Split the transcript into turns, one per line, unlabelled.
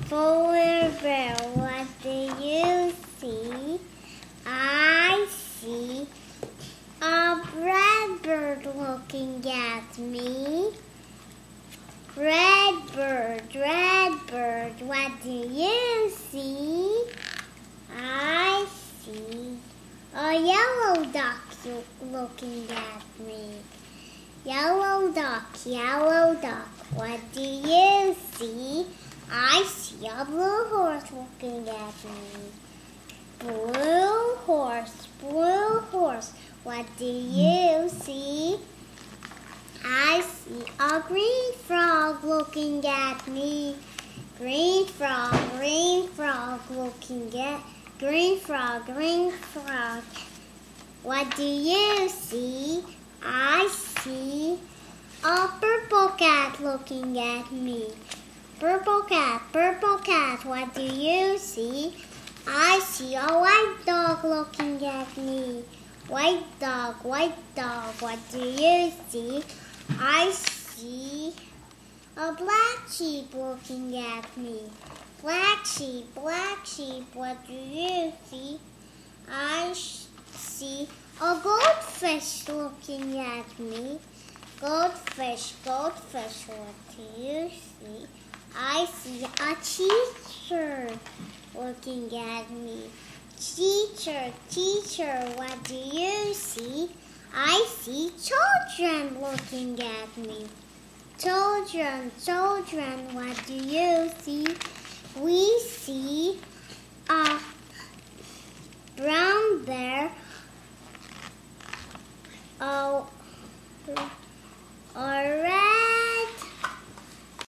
Polar bear, what do you see? I see a red bird looking at me. Red bird, what do you see? I see a yellow duck looking at me. Yellow duck, what do you see? I see a blue horse looking at me. Blue horse, what do you see? I see a green frog looking at me. Green frog looking at green frog. What do you see? I see a purple cat looking at me. Purple cat, what do you see? I see a white dog looking at me. White dog, what do you see? I see a black sheep looking at me. Black sheep, what do you see? I see a goldfish looking at me. Goldfish, what do you see? I see a teacher looking at me. Teacher, what do you see? I see children looking at me. Children, what do you see? We see a brown bear, a red